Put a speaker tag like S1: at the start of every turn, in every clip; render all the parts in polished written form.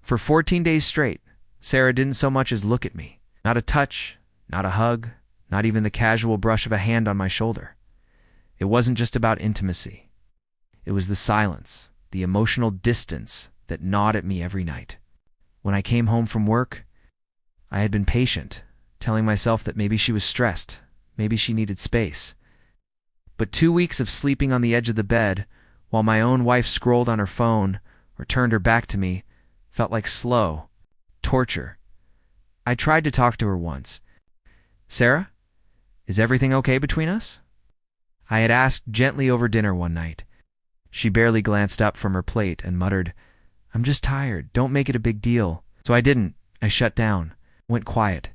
S1: For 14 days straight, Sarah didn't so much as look at me. Not a touch, not a hug, not even the casual brush of a hand on my shoulder. It wasn't just about intimacy. It was the silence, the emotional distance that gnawed at me every night. When I came home from work, I had been patient, telling myself that maybe she was stressed, maybe she needed space. But 2 weeks of sleeping on the edge of the bed, while my own wife scrolled on her phone or turned her back to me, felt like slow torture. I tried to talk to her once. "Sarah, is everything okay between us?" I had asked gently over dinner one night. She barely glanced up from her plate and muttered, "I'm just tired. Don't make it a big deal." So I didn't. I shut down, went quiet.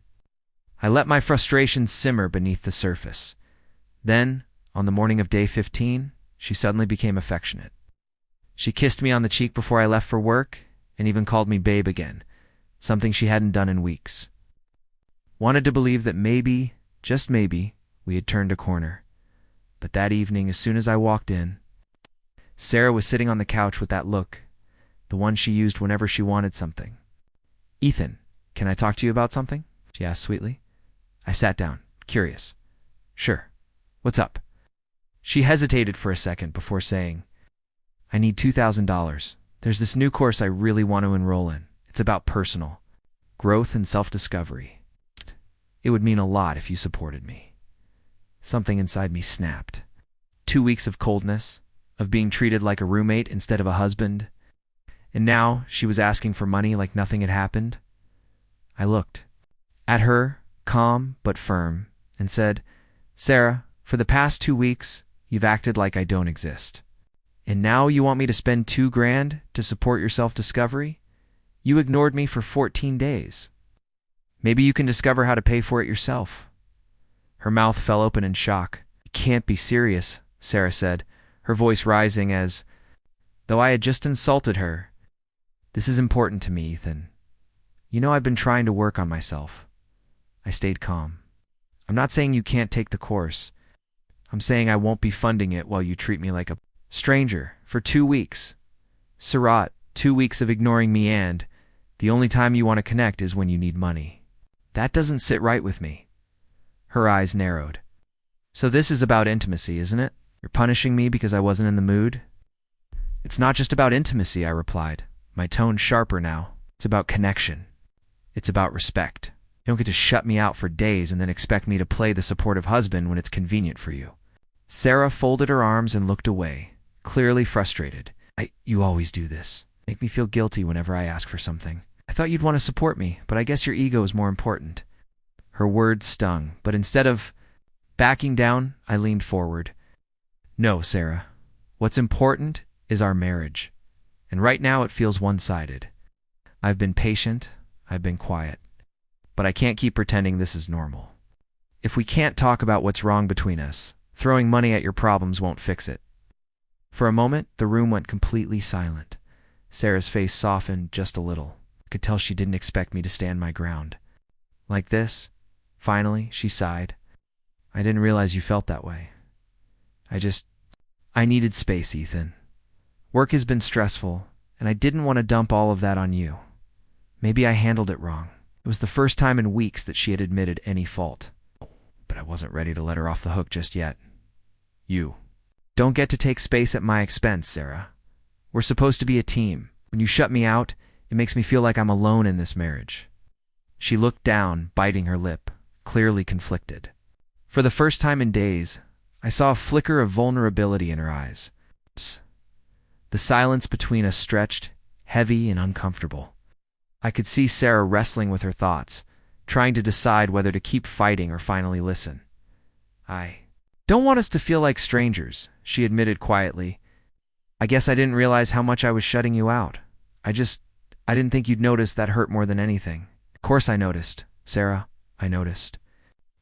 S1: I let my frustration simmer beneath the surface. Then, on the morning of day 15, she suddenly became affectionate. She kissed me on the cheek before I left for work and even called me babe again, something she hadn't done in weeks. Wanted to believe that maybe, just maybe, we had turned a corner. But that evening, as soon as I walked in, Sarah was sitting on the couch with that look, the one she used whenever she wanted something. "Ethan, can I talk to you about something?" she asked sweetly. I sat down, curious. "Sure. What's up?" She hesitated for a second before saying, "I need $2,000. There's this new course I really want to enroll in. It's about personal growth and self-discovery. It would mean a lot if you supported me." Something inside me snapped. 2 weeks of coldness, of being treated like a roommate instead of a husband, and now she was asking for money like nothing had happened. I looked at her, calm but firm, and said, "Sarah, for the past 2 weeks, you've acted like I don't exist. And now you want me to spend $2,000 to support your self-discovery? You ignored me for 14 days. Maybe you can discover how to pay for it yourself." Her mouth fell open in shock. "You can't be serious," Sarah said, her voice rising as though I had just insulted her. "This is important to me, Ethan. You know I've been trying to work on myself." I stayed calm. "I'm not saying you can't take the course. I'm saying I won't be funding it while you treat me like a stranger for 2 weeks. Surat, 2 weeks of ignoring me, and the only time you want to connect is when you need money. That doesn't sit right with me." Her eyes narrowed. "So this is about intimacy, isn't it? You're punishing me because I wasn't in the mood?" "It's not just about intimacy," I replied, my tone sharper now. "It's about connection. It's about respect. You don't get to shut me out for days and then expect me to play the supportive husband when it's convenient for you." Sarah folded her arms and looked away, clearly frustrated. You always do this. Make me feel guilty whenever I ask for something. I thought you'd want to support me, but I guess your ego is more important." Her words stung, but instead of backing down, I leaned forward. "No, Sarah. What's important is our marriage. And right now it feels one-sided. I've been patient, I've been quiet. But I can't keep pretending this is normal. If we can't talk about what's wrong between us, throwing money at your problems won't fix it." For a moment, the room went completely silent. Sarah's face softened just a little. I could tell she didn't expect me to stand my ground. "Like this?" Finally, she sighed. "I didn't realize you felt that way. I needed space, Ethan. Work has been stressful, and I didn't want to dump all of that on you. Maybe I handled it wrong." It was the first time in weeks that she had admitted any fault. But I wasn't ready to let her off the hook just yet. "You don't get to take space at my expense, Sarah. We're supposed to be a team. When you shut me out, it makes me feel like I'm alone in this marriage." She looked down, biting her lip, clearly conflicted. For the first time in days, I saw a flicker of vulnerability in her eyes. The silence between us stretched, heavy and uncomfortable. I could see Sarah wrestling with her thoughts, trying to decide whether to keep fighting or finally listen. "I don't want us to feel like strangers," she admitted quietly. "I guess I didn't realize how much I was shutting you out. I didn't think you'd notice. That hurt more than anything." "Of course I noticed, Sarah, I noticed.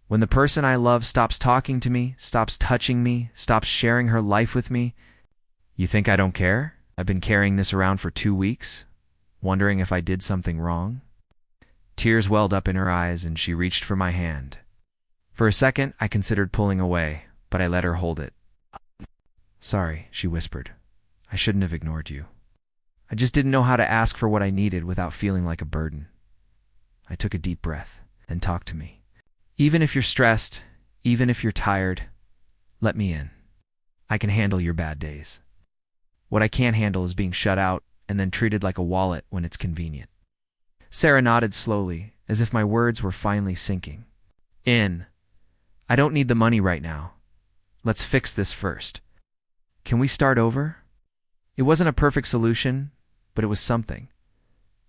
S1: When the person I love stops talking to me, stops touching me, stops sharing her life with me, you think I don't care? I've been carrying this around for 2 weeks, wondering if I did something wrong." Tears welled up in her eyes and she reached for my hand. For a second, I considered pulling away, but I let her hold it. "Sorry," she whispered. "I shouldn't have ignored you." I just didn't know how to ask for what I needed without feeling like a burden. I took a deep breath, then talked to me. Even if you're stressed, even if you're tired, let me in. I can handle your bad days. What I can't handle is being shut out and then treated like a wallet when it's convenient. Sarah nodded slowly, as if my words were finally sinking in. I don't need the money right now. Let's fix this first. Can we start over? It wasn't a perfect solution, but it was something.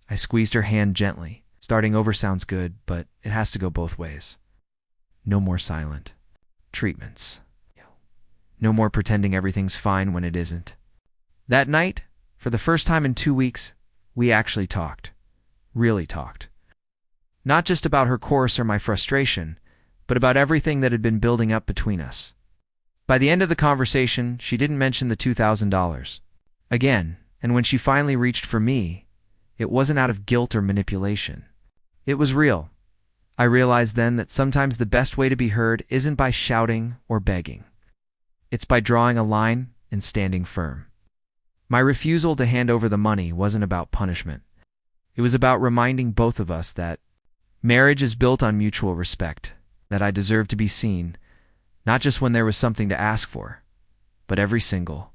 S1: I squeezed her hand gently. Starting over sounds good, but it has to go both ways. No more silent treatments. No more pretending everything's fine when it isn't. That night, for the first time in 2 weeks, we actually talked. Really talked. Not just about her course or my frustration, but about everything that had been building up between us. By the end of the conversation, she didn't mention the $2,000. Again, and when she finally reached for me, it wasn't out of guilt or manipulation. It was real. I realized then that sometimes the best way to be heard isn't by shouting or begging. It's by drawing a line and standing firm. My refusal to hand over the money wasn't about punishment. It was about reminding both of us that marriage is built on mutual respect, that I deserve to be seen, not just when there was something to ask for, but every single